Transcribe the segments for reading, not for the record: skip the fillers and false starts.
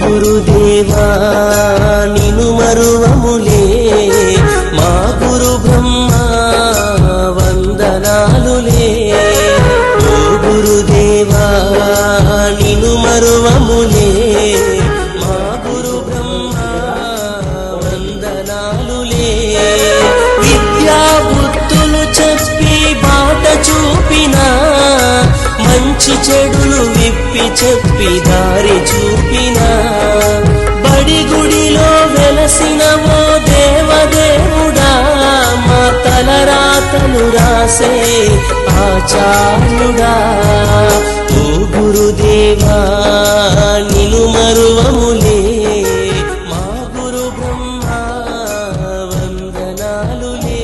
గురుదేవా నిను మరువములే మా గురు బ్రహ్మ వందనాలులే ఓ గురుదేవా నిను మరువములే మా గురు బ్రహ్మ వందనాలులే విద్యా బుద్ధులు చెప్పి బాట చూపినా మంచి చెడులు విప్పి చెప్పి దారి చూపినా బడి గుడిలో వెలసినవో దేవదేవుడా మా తలరాతలు రాసే ఆచార్యుడా ఓ గురుదేవా నిను మరువములే మా గురు బ్రహ్మ వందనాలులే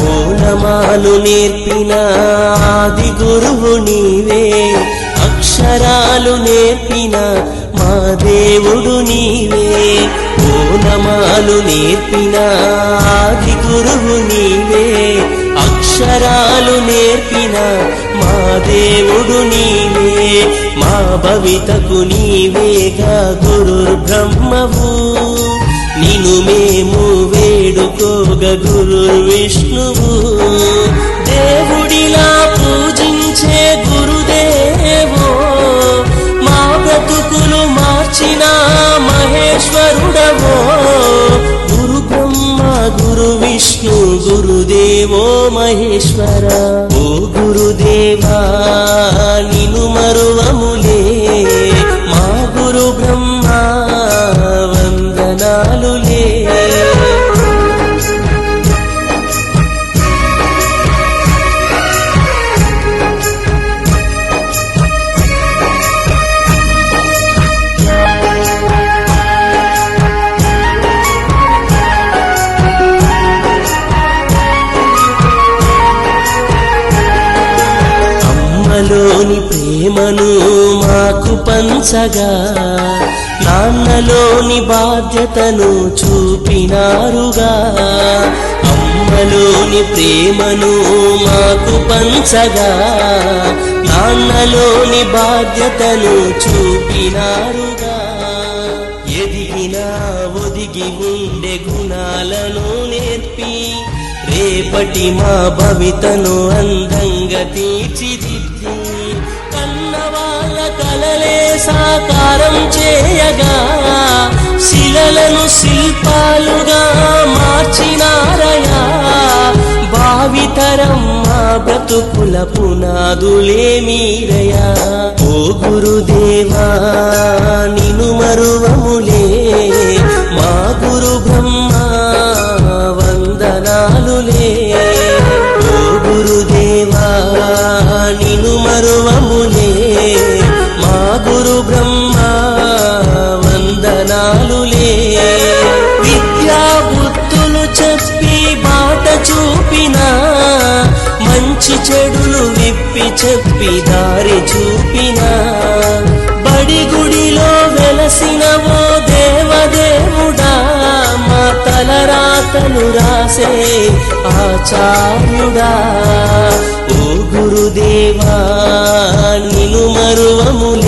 ఓనమాలు నేర్పిన ఆది గురువు నీవే అక్షరాలు నేర్పిన మా దేవుడు నీవే ఓనమాలు నేర్పిన ఆది గురువు నీవే అక్షరాలు నేర్పిన మా దేవుడు నీవే మా భవితకు నీవేగా గురుర్బ్రహ్మవు నిను మేము వేడుకోగ గురు విష్ణువు దేవుడిలా పూజించే గురుదేవో మా బ్రతుకులు మార్చిన మహేశ్వరుడవో గురు బ్రహ్మ గురు విష్ణు గురుదేవో మహేశ్వర ఓ గురుదేవా నిను మరువములే మా గురు బ్రహ్మ వందనాలులే అమ్మలోని ప్రేమను మాకు పంచగా నాన్నలోని బాధ్యతను చూపినారుగా అమ్మలోని ప్రేమను మాకు పంచగా నాన్నలోని బాధ్యతను చూపినారుగా ఎదిగినా ఒదిగి ఉండే గుణాలను నేర్పి రేపటి మా భవితను అందంగా తీర్చిదిద్ది కన్నవాళ్ళ కలలే సాకారం చేయగా శిలలను శిల్పాలుగా మార్చినారయా భావితరం మా బ్రతుకుల పునాదులే మీరయా ఓ గురుదేవా నిను మరువములే మా గురు బ్రహ్మ వందనాలులే ఓ గురుదేవా నిను మరువములే మా గురు బ్రహ్మ వందనాలులే విద్యా బుద్ధులు చెప్పి బాట చూపినా మంచి చెడులు విప్పి చెప్పి దారి చూపినా బడి గుడిలో వెలసినవో దేవదేవుడా మా తలరాతలు రాసే ఆచార్యుడా ఓ గురుదేవా నిను మరువములే